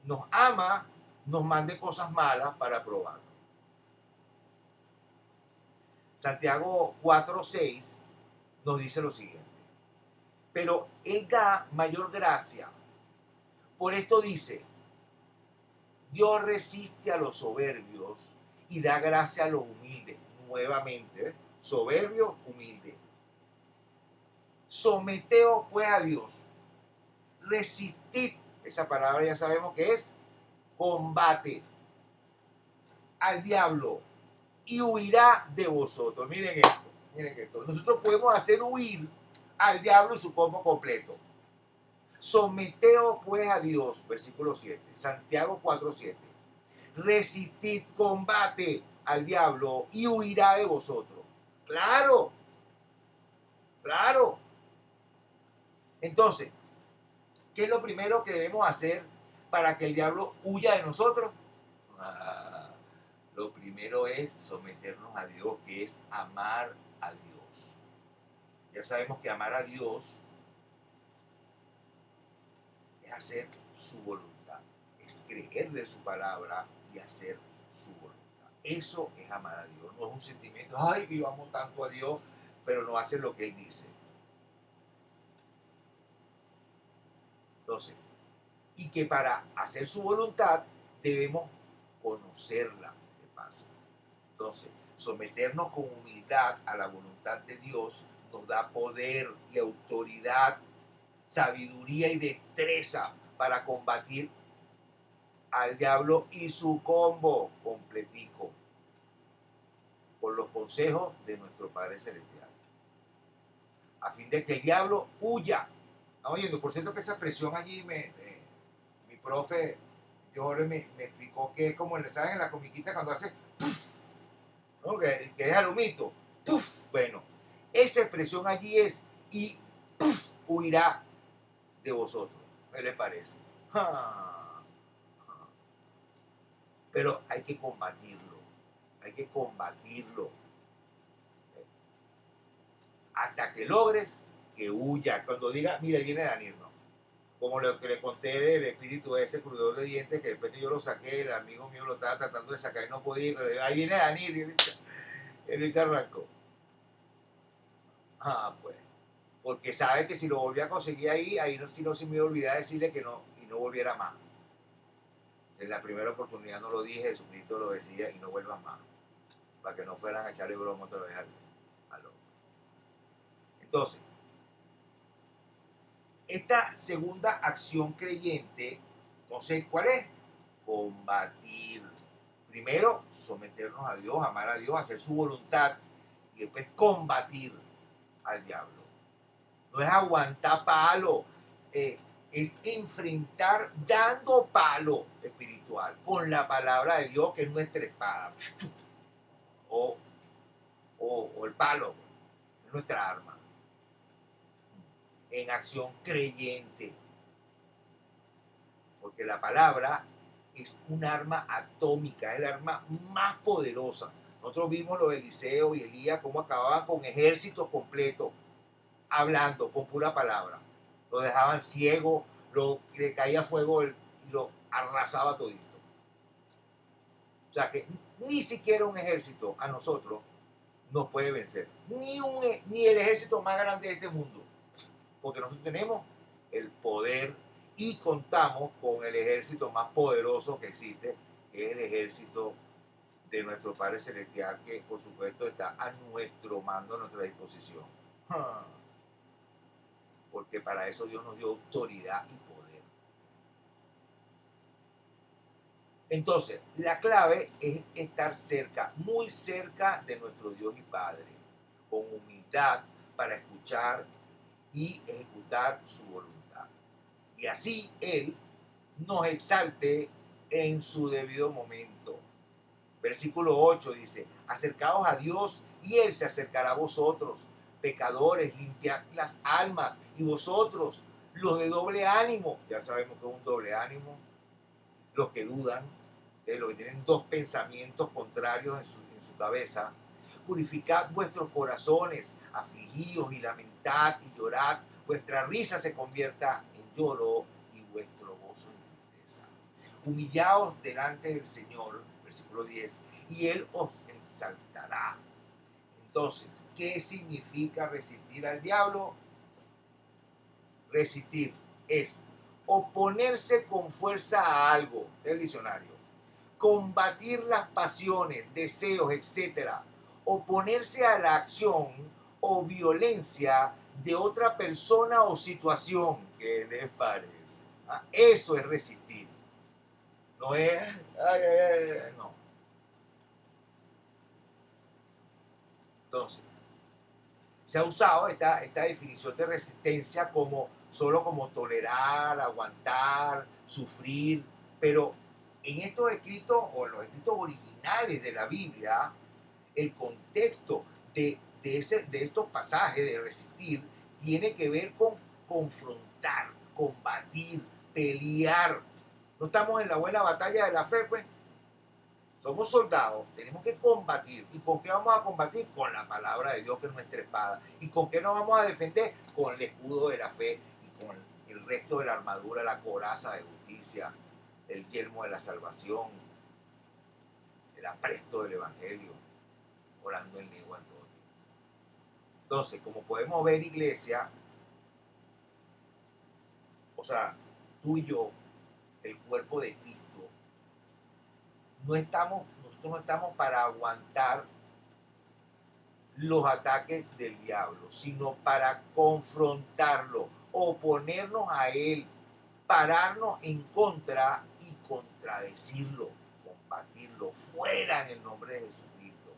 nos ama nos mande cosas malas para probarnos. Santiago 4:6 nos dice lo siguiente: pero Él da mayor gracia. Por esto dice, Dios resiste a los soberbios y da gracia a los humildes. Nuevamente, ¿eh? Soberbio, humilde. Someteos pues a Dios. Resistid, esa palabra ya sabemos que es combate al diablo y huirá de vosotros. Miren esto, miren esto. Nosotros podemos hacer huir al diablo y su combo completo. Someteos pues a Dios, versículo 7, Santiago 4:7. Resistid, combate al diablo y huirá de vosotros. Claro, claro. Entonces, ¿qué es lo primero que debemos hacer para que el diablo huya de nosotros? Lo primero es someternos a Dios, que es amar a Dios. Ya sabemos que amar a Dios es hacer su voluntad, es creerle su palabra y hacer su voluntad. Eso es amar a Dios, no es un sentimiento, ay, que yo amo tanto a Dios, pero no hace lo que Él dice. Entonces, y que para hacer su voluntad debemos conocerla de paso. Entonces, someternos con humildad a la voluntad de Dios nos da poder y autoridad, sabiduría y destreza para combatir al diablo y su combo completico por los consejos de nuestro Padre Celestial, a fin de que el diablo huya. ¿Están oyendo? Por cierto que esa expresión allí mi profe Jorge me explicó que es como, ¿sabes? En la comiquita cuando hace puff, ¿no? Que es alumito, puff. Bueno, esa expresión allí es y puff, huirá de vosotros. ¿Qué le parece? Pero hay que combatirlo, hay que combatirlo. Hasta que logres que huya. Cuando diga, mira, ahí viene Daniel, ¿no? Como lo que le conté del espíritu de ese crudor de dientes, que después que yo lo saqué, el amigo mío lo estaba tratando de sacar y no podía. Ahí viene Daniel, y él se arrancó. Ah, pues. Porque sabe que si lo volvía a conseguir ahí no, si no se me iba a olvidar decirle que no, y no volviera más. En la primera oportunidad no lo dije, Jesucristo lo decía, y no vuelvas más. Para que no fueran a echarle broma otra vez al hombre. Entonces, esta segunda acción creyente, entonces, ¿cuál es? Combatir. Primero, someternos a Dios, amar a Dios, hacer su voluntad, y después combatir al diablo. No es aguantar palo, es enfrentar dando palo espiritual con la palabra de Dios, que es nuestra espada, o, o el palo, es nuestra arma, en acción creyente, porque la palabra es un arma atómica, es el arma más poderosa. Nosotros vimos lo de Eliseo y Elías, cómo acababan con ejércitos completos, hablando con pura palabra. Lo dejaban ciego, le caía fuego y lo arrasaba todito. O sea que ni siquiera un ejército a nosotros nos puede vencer. Ni el ejército más grande de este mundo. Porque nosotros tenemos el poder y contamos con el ejército más poderoso que existe, que es el ejército de nuestro Padre Celestial, que por supuesto está a nuestro mando, a nuestra disposición. Porque para eso Dios nos dio autoridad y poder. Entonces, la clave es estar cerca, muy cerca de nuestro Dios y Padre, con humildad para escuchar y ejecutar su voluntad. Y así Él nos exalte en su debido momento. Versículo 8 dice, acercaos a Dios y Él se acercará a vosotros, pecadores, limpiad las almas, y vosotros, los de doble ánimo, ya sabemos que es un doble ánimo, los que dudan, los que tienen dos pensamientos contrarios en su cabeza, purificad vuestros corazones, afligíos y lamentad y llorad, vuestra risa se convierta en lloro y vuestro gozo en tristeza. Humillaos delante del Señor, versículo 10, y Él os exaltará. Entonces, ¿qué significa resistir al diablo? Resistir es oponerse con fuerza a algo, del diccionario, combatir las pasiones, deseos, etcétera, oponerse a la acción o violencia de otra persona o situación. ¿Qué les parece? Eso es resistir. No es, no. Entonces, se ha usado esta definición de resistencia solo como tolerar, aguantar, sufrir, pero en estos escritos o en los escritos originales de la Biblia, el contexto de estos pasajes de resistir tiene que ver con confrontar, combatir, pelear. No estamos en la buena batalla de la fe, pues. Somos soldados, tenemos que combatir. ¿Y con qué vamos a combatir? Con la palabra de Dios, que es nuestra espada. ¿Y con qué nos vamos a defender? Con el escudo de la fe y con el resto de la armadura, la coraza de justicia, el yelmo de la salvación, el apresto del evangelio, orando en lengua en todo tiempo. Entonces, como podemos ver, iglesia, o sea, tú y yo, el cuerpo de Cristo, nosotros no estamos para aguantar los ataques del diablo, sino para confrontarlo, oponernos a él, pararnos en contra y contradecirlo, combatirlo fuera en el nombre de Jesucristo.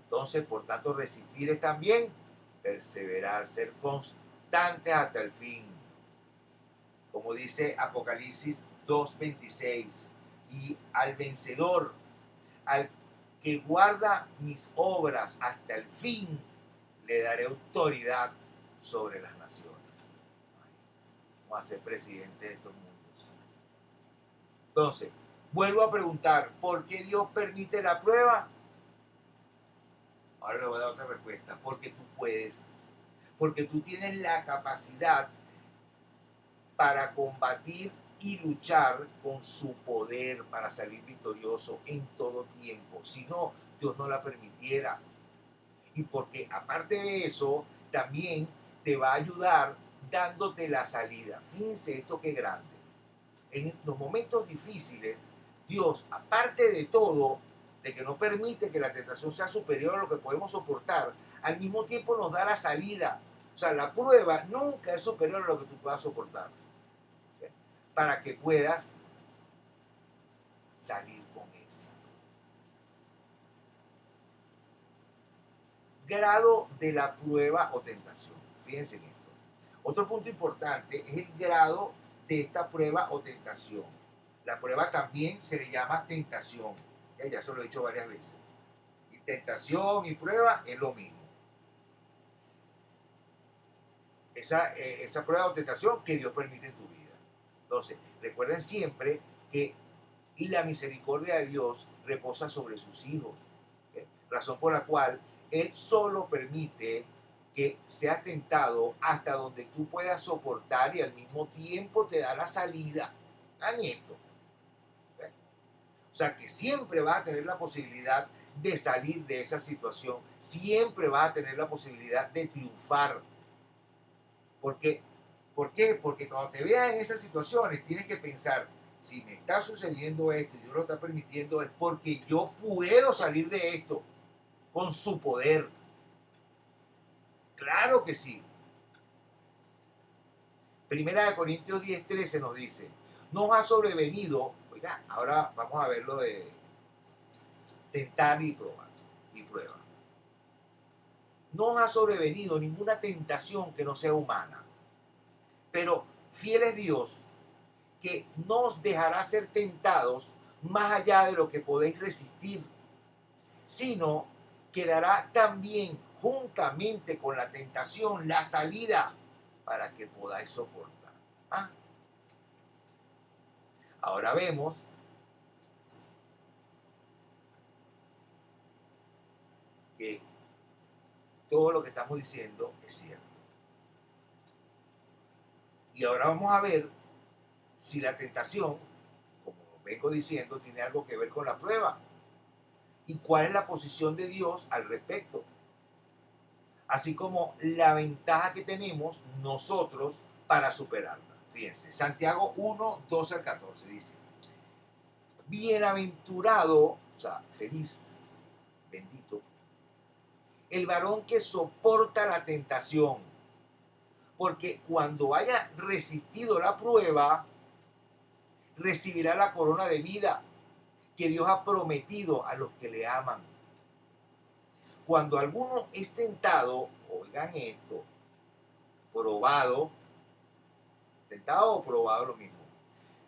Entonces, por tanto, resistir es también perseverar, ser constantes hasta el fin. Como dice Apocalipsis 2:26, y al vencedor, al que guarda mis obras hasta el fin, le daré autoridad sobre las naciones. Vamos a ser presidente de estos mundos. Entonces, Vuelvo a preguntar, ¿por qué Dios permite la prueba? Ahora le voy a dar otra respuesta. Porque tú puedes. Porque tú tienes la capacidad para combatir y luchar con su poder para salir victorioso en todo tiempo. Si no, Dios no la permitiera. Y porque aparte de eso, también te va a ayudar dándote la salida. Fíjense esto qué grande. En los momentos difíciles, Dios, aparte de todo, de que no permite que la tentación sea superior a lo que podemos soportar, al mismo tiempo nos da la salida. O sea, la prueba nunca es superior a lo que tú puedas soportar. ¿Ok? Para que puedas salir con éxito. Grado de la prueba o tentación. Fíjense en esto. Otro punto importante es el grado de esta prueba o tentación. La prueba también se le llama tentación. Ya se lo he dicho varias veces. Y tentación y prueba es lo mismo. Esa prueba o tentación que Dios permite en tu vida. Entonces, recuerden siempre que la misericordia de Dios reposa sobre sus hijos. ¿Okay? Razón por la cual Él solo permite que seas tentado hasta donde tú puedas soportar y al mismo tiempo te da la salida. Hagan esto. ¿Okay? O sea que siempre vas a tener la posibilidad de salir de esa situación. Siempre vas a tener la posibilidad de triunfar. Porque, ¿por qué? Porque cuando te veas en esas situaciones tienes que pensar, si me está sucediendo esto y Dios lo está permitiendo, es porque yo puedo salir de esto con su poder. Claro que sí. Primera de Corintios 10:13 nos dice, nos ha sobrevenido, oiga, ahora vamos a ver lo de tentar y probar y prueba. No ha sobrevenido ninguna tentación que no sea humana, pero fiel es Dios que no os dejará ser tentados más allá de lo que podéis resistir, sino que dará también juntamente con la tentación la salida para que podáis soportar. ¿Ah? Ahora vemos que todo lo que estamos diciendo es cierto. Y ahora vamos a ver si la tentación, como vengo diciendo, tiene algo que ver con la prueba y cuál es la posición de Dios al respecto. Así como la ventaja que tenemos nosotros para superarla. Fíjense, Santiago 1, 12 al 14 dice, bienaventurado, o sea, feliz, bendito, el varón que soporta la tentación, porque cuando haya resistido la prueba, recibirá la corona de vida que Dios ha prometido a los que le aman. Cuando alguno es tentado, oigan esto, probado, tentado o probado lo mismo.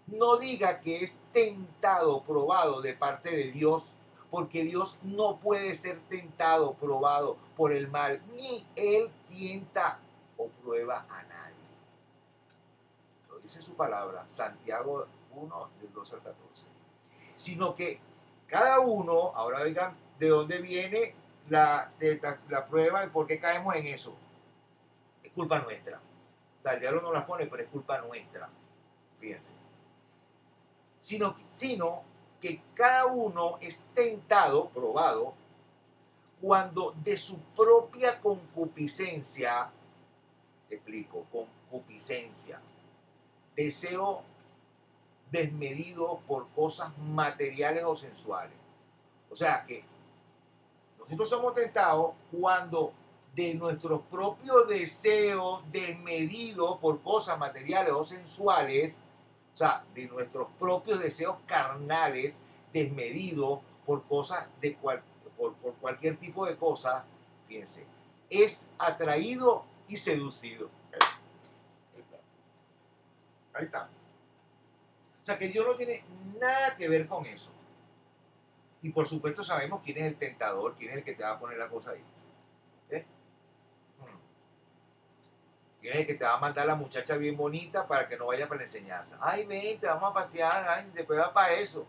No diga que es tentado o probado de parte de Dios, porque Dios no puede ser tentado o probado por el mal, ni Él tienta o prueba a nadie. Lo dice su palabra, Santiago 1, del 12 al 14. Sino que cada uno, ahora oigan, ¿de dónde viene la prueba y por qué caemos en eso? Es culpa nuestra. O sea, el diablo no las pone, pero es culpa nuestra. Fíjense. Sino que cada uno es tentado, probado, cuando de su propia concupiscencia, explico, concupiscencia, deseo desmedido por cosas materiales o sensuales. O sea que nosotros somos tentados cuando de nuestros propios deseos desmedidos por cosas materiales o sensuales, o sea, de nuestros propios deseos carnales desmedidos por cosas por cualquier tipo de cosa, fíjense, es atraído y seducido. Ahí está. Ahí está. O sea que Dios no tiene nada que ver con eso. Y por supuesto sabemos quién es el tentador, quién es el que te va a poner la cosa ahí. ¿Eh? ¿Quién es el que te va a mandar la muchacha bien bonita para que no vaya para la enseñanza? Ay, ven, te vamos a pasear, ay, después va para eso.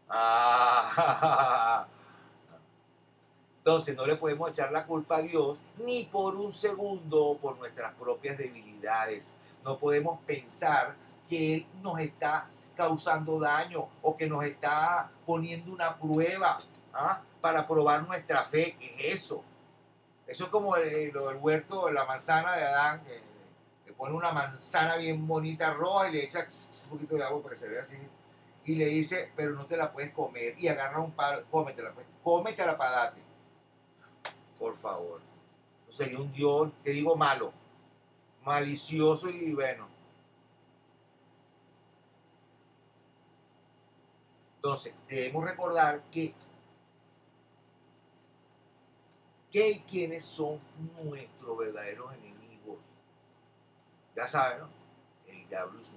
Ah, entonces no le podemos echar la culpa a Dios ni por un segundo por nuestras propias debilidades. No podemos pensar que Él nos está causando daño o que nos está poniendo una prueba, ¿ah?, para probar nuestra fe. ¿Qué es eso? Eso es como lo del huerto, la manzana de Adán, que le pone una manzana bien bonita roja y le echa un poquito de agua para que se vea así. Y le dice, pero no te la puedes comer. Y agarra un palo, cómetela, pues, cómetela para darte, por favor. Sería un Dios, te digo, malo, malicioso y bueno. Entonces, debemos recordar que quienes son nuestros verdaderos enemigos. Ya saben, ¿no? El diablo y su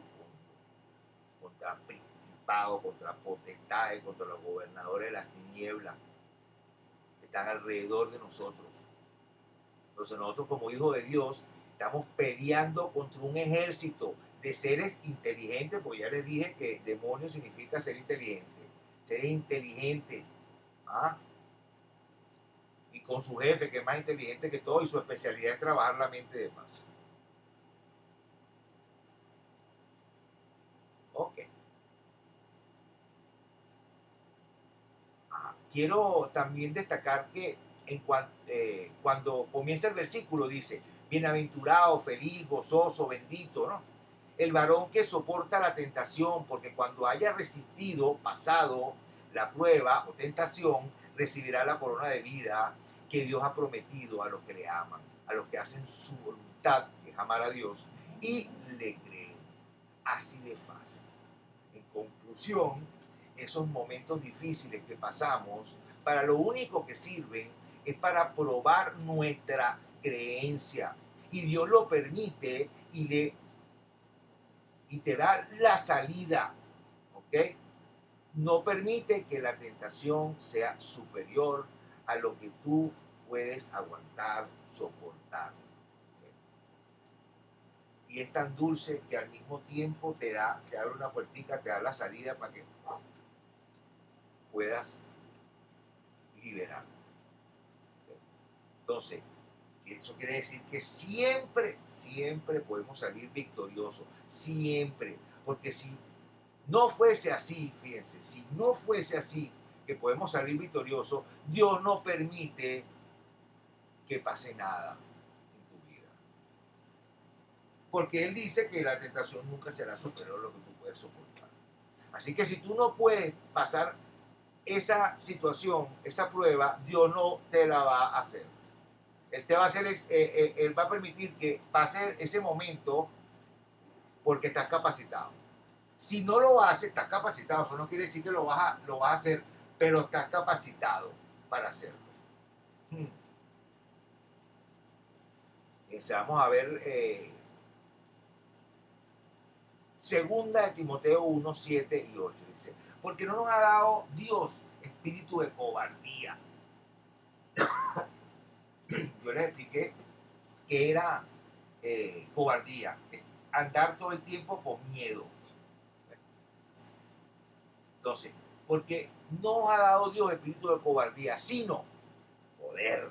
contra principados, contra potestades, contra los gobernadores de las tinieblas que están alrededor de nosotros. Entonces nosotros como hijos de Dios estamos peleando contra un ejército de seres inteligentes, porque ya les dije que demonio significa ser inteligente, seres inteligentes, ¿ah?, y con su jefe que es más inteligente que todo y su especialidad es trabajar la mente de más. Ok. Quiero también destacar que cuando comienza el versículo dice, bienaventurado, feliz, gozoso, bendito, ¿no? El varón que soporta la tentación, porque cuando haya resistido, pasado la prueba o tentación, recibirá la corona de vida que Dios ha prometido a los que le aman, a los que hacen su voluntad, que es amar a Dios, y le creen. Así de fácil. En conclusión, esos momentos difíciles que pasamos, para lo único que sirven es para probar nuestra creencia. Y Dios lo permite y te da la salida, ¿ok? No permite que la tentación sea superior a lo que tú puedes aguantar, soportar. ¿Ok? Y es tan dulce que al mismo tiempo te abre una puertica, te da la salida para que puedas liberar. Entonces, eso quiere decir que siempre, siempre podemos salir victoriosos. Siempre. Porque si no fuese así, fíjense, si no fuese así que podemos salir victoriosos, Dios no permite que pase nada en tu vida. Porque Él dice que la tentación nunca será superior a lo que tú puedes soportar. Así que si tú no puedes pasar esa situación, esa prueba, Dios no te la va a hacer. Él te va a hacer, él va a permitir que pase ese momento porque estás capacitado. Si no lo haces, estás capacitado. Eso no quiere decir que lo vas a hacer, pero estás capacitado para hacerlo. Hmm. Vamos a ver segunda de Timoteo 1, 7 y 8. Dice, porque no nos ha dado Dios espíritu de cobardía. Yo les expliqué que era cobardía, andar todo el tiempo con miedo. Entonces, porque no ha dado Dios espíritu de cobardía, sino poder,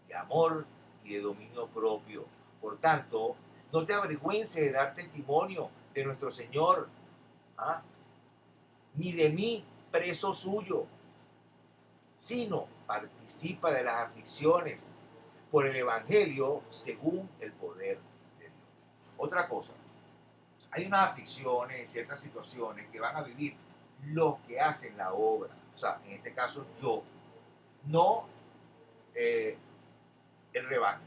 de amor y de dominio propio. Por tanto, no te avergüences de dar testimonio de nuestro Señor, ¿ah?, ni de mí, preso suyo, sino participa de las aflicciones por el Evangelio según el poder de Dios. Otra cosa, hay unas aflicciones, ciertas situaciones que van a vivir los que hacen la obra. O sea, en este caso yo, no eh, el rebaño,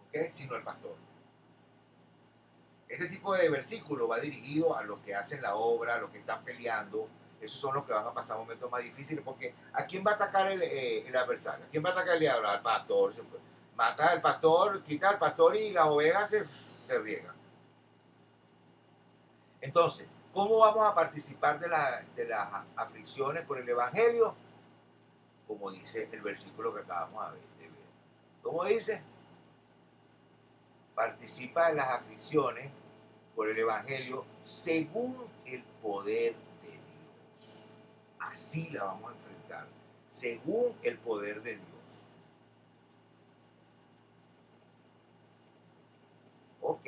¿okay?, sino el pastor. Este tipo de versículo va dirigido a los que hacen la obra, a los que están peleando. Esos son los que van a pasar momentos más difíciles, porque ¿a quién va a atacar el adversario? ¿A quién va a atacar el diablo? Al pastor. Mata al pastor, quita al pastor y las ovejas se riegan. Entonces, ¿cómo vamos a participar de las aflicciones por el Evangelio? Como dice el versículo que acabamos de ver. ¿Cómo dice? Participa de las aflicciones por el Evangelio según el poder de Dios. sí la vamos a enfrentar, según el poder de Dios. Ok.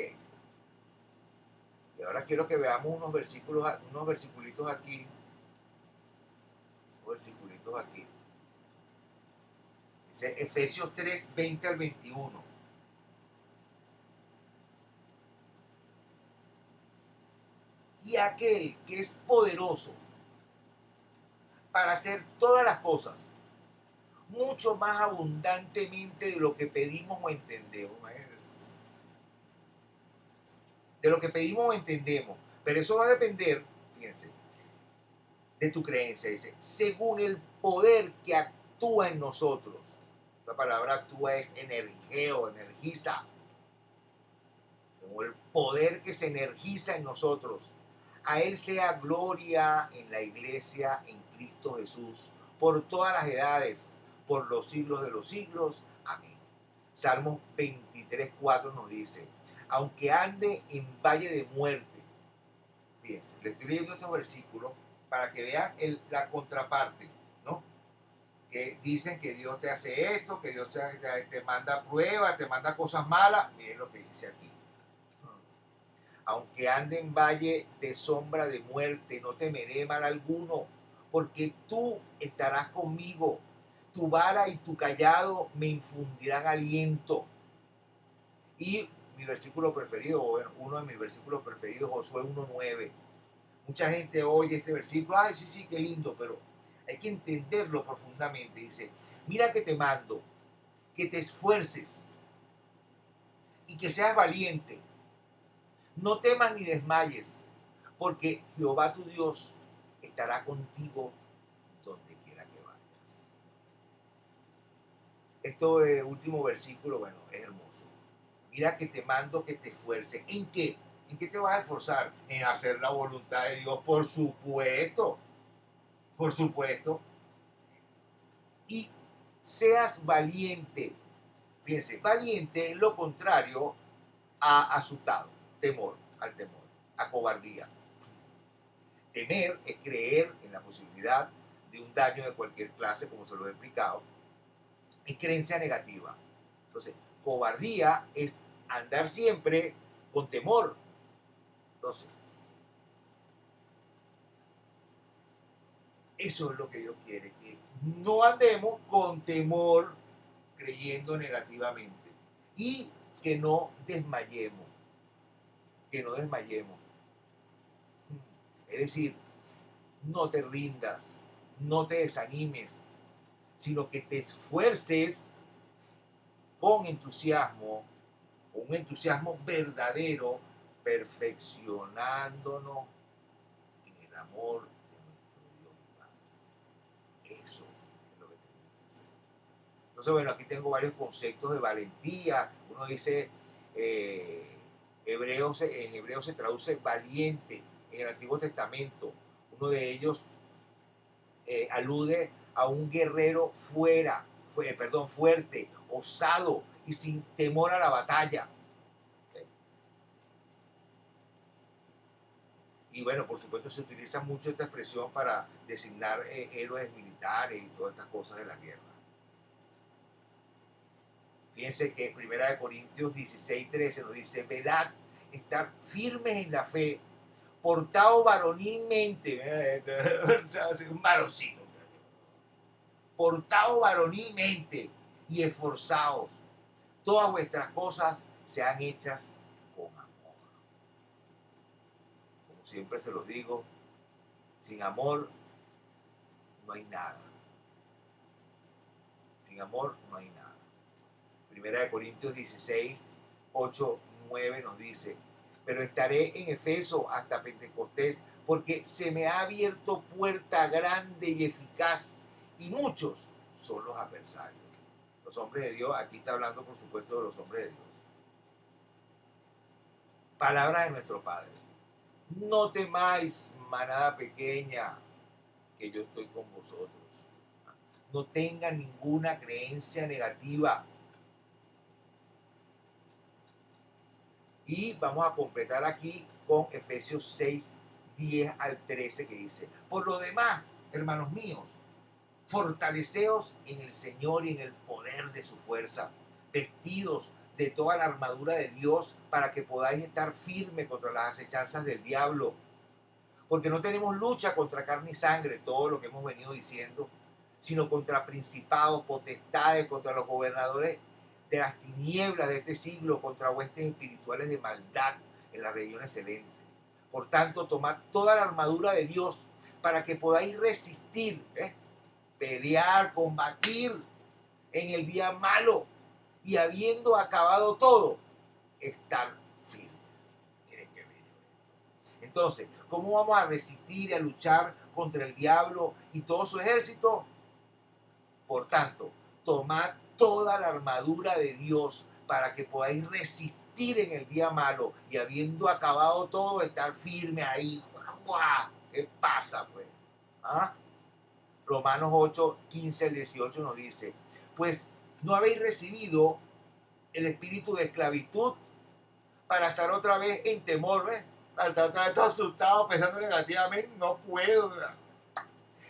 Y ahora quiero que veamos unos versículos, unos versiculitos aquí. Unos versiculitos aquí. Dice Efesios 3, 20 al 21. Y aquel que es poderoso para hacer todas las cosas, mucho más abundantemente de lo que pedimos o entendemos. De lo que pedimos o entendemos. Pero eso va a depender, fíjense, de tu creencia. Dice, según el poder que actúa en nosotros. La palabra actúa es energeo, energiza. Según el poder que se energiza en nosotros. A Él sea gloria en la iglesia, en Cristo Jesús, por todas las edades, por los siglos de los siglos. Amén. Salmos 23, 4 nos dice, aunque ande en valle de muerte, fíjense, le estoy leyendo estos versículos para que vean la contraparte, ¿no? Que dicen que Dios te hace esto, que Dios te manda pruebas, te manda cosas malas. Miren lo que dice aquí. Aunque ande en valle de sombra de muerte, no temeré mal alguno, porque tú estarás conmigo. Tu vara y tu callado me infundirán aliento. Y mi versículo preferido, bueno, uno de mis versículos preferidos, Josué 1:9. Mucha gente oye este versículo, ay, sí, sí, qué lindo, pero hay que entenderlo profundamente. Dice, mira que te mando, que te esfuerces y que seas valiente. No temas ni desmayes, porque Jehová tu Dios estará contigo donde quiera que vayas. Este último versículo, bueno, es hermoso. Mira que te mando que te esfuerces. ¿En qué? ¿En qué te vas a esforzar? En hacer la voluntad de Dios, por supuesto. Por supuesto. Y seas valiente. Fíjense, valiente es lo contrario a asustado, temor, al temor, a cobardía. Temer es creer en la posibilidad de un daño de cualquier clase, como se lo he explicado. Es creencia negativa. Entonces, cobardía es andar siempre con temor. Entonces, eso es lo que Dios quiere, que no andemos con temor creyendo negativamente y que no desmayemos, que no desmayemos. Es decir, no te rindas, no te desanimes, sino que te esfuerces con entusiasmo, con un entusiasmo verdadero, perfeccionándonos en el amor de nuestro Dios y Padre. Eso es lo que tenemos que hacer. Entonces, bueno, aquí tengo varios conceptos de valentía. Uno dice, en hebreo se traduce valiente en el Antiguo Testamento. Uno de ellos alude a un guerrero fuerte, osado y sin temor a la batalla. ¿Okay? Y bueno, por supuesto se utiliza mucho esta expresión para designar héroes militares y todas estas cosas de la guerra. Fíjense que en 1 Corintios 16:13 nos dice, velad, estar firmes en la fe, portaos varonilmente, un varoncito, portaos varonilmente y esforzaos. Todas vuestras cosas sean hechas con amor. Como siempre se los digo, sin amor no hay nada. Sin amor no hay nada. 1 Corintios 16:8-9 nos dice, pero estaré en Efeso hasta Pentecostés, porque se me ha abierto puerta grande y eficaz, y muchos son los adversarios. Los hombres de Dios, aquí está hablando por supuesto de los hombres de Dios. Palabra de nuestro Padre. No temáis, manada pequeña, que yo estoy con vosotros. No tengan ninguna creencia negativa. Y vamos a completar aquí con Efesios 6:10-13 que dice, por lo demás, hermanos míos, fortaleceos en el Señor y en el poder de su fuerza, vestidos de toda la armadura de Dios para que podáis estar firmes contra las acechanzas del diablo. Porque no tenemos lucha contra carne y sangre, todo lo que hemos venido diciendo, sino contra principados, potestades, contra los gobernadores de las tinieblas de este siglo, contra huestes espirituales de maldad en las regiones celestes. Por tanto, tomad toda la armadura de Dios para que podáis resistir, pelear, combatir en el día malo y habiendo acabado todo, estar firmes. Miren qué bello esto. Entonces, ¿cómo vamos a resistir y a luchar contra el diablo y todo su ejército? Por tanto, tomad toda la armadura de Dios para que podáis resistir en el día malo y habiendo acabado todo, estar firme ahí. ¡Guau! ¿Qué pasa, pues? ¿Ah? Romanos 8, 15 al 18 nos dice, pues no habéis recibido el espíritu de esclavitud para estar otra vez en temor, ¿ves? Para estar otra vez todo asustado, pensando negativamente, no puedo, ¿verdad?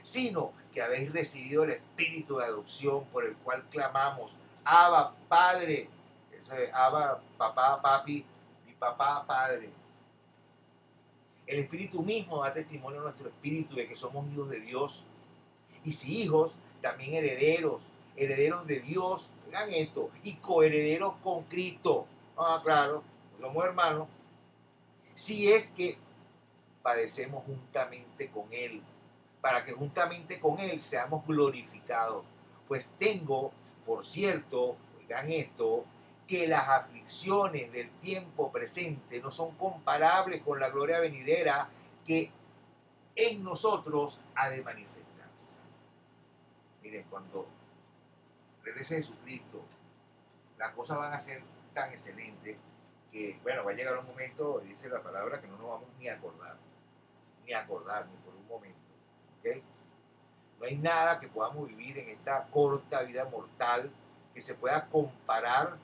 Sino que habéis recibido el espíritu de adopción por el cual clamamos, Abba, Padre. Eso es Abba, papá, papi, mi papá, Padre. El espíritu mismo da testimonio a nuestro espíritu de que somos hijos de Dios. Y si hijos, también herederos, herederos de Dios, vean esto, y coherederos con Cristo. Ah, claro, somos hermanos. Si es que padecemos juntamente con Él, para que juntamente con Él seamos glorificados. Pues tengo, por cierto, oigan esto, que las aflicciones del tiempo presente no son comparables con la gloria venidera que en nosotros ha de manifestarse. Miren, cuando regrese Jesucristo, las cosas van a ser tan excelentes que, bueno, va a llegar un momento, dice la palabra, que no nos vamos ni a acordar, ni por un momento. ¿Ok? No hay nada que podamos vivir en esta corta vida mortal que se pueda comparar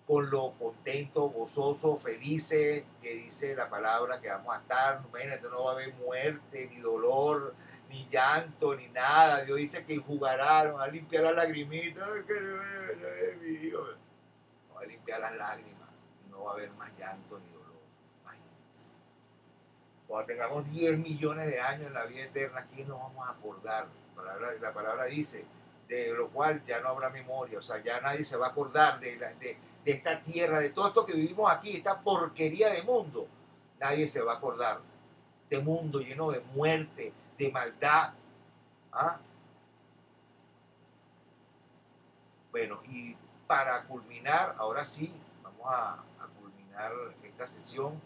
con lo contento, gozoso, felices que dice la palabra que vamos a estar. Imagínate, no va a haber muerte, ni dolor, ni llanto, ni nada. Dios dice que jugarán, a limpiar las lagrimitas. Va a limpiar las lágrimas y no va a haber más llanto ni dolor. Imagínense. Cuando tengamos 10 millones de años en la vida eterna, ¿quién nos vamos a acordar? La palabra dice, de lo cual ya no habrá memoria, o sea, ya nadie se va a acordar de esta tierra, de todo esto que vivimos aquí, esta porquería de mundo. Nadie se va a acordar. Este mundo lleno de muerte, de maldad. ¿Ah? Bueno, y para culminar, ahora sí, vamos a culminar esta sesión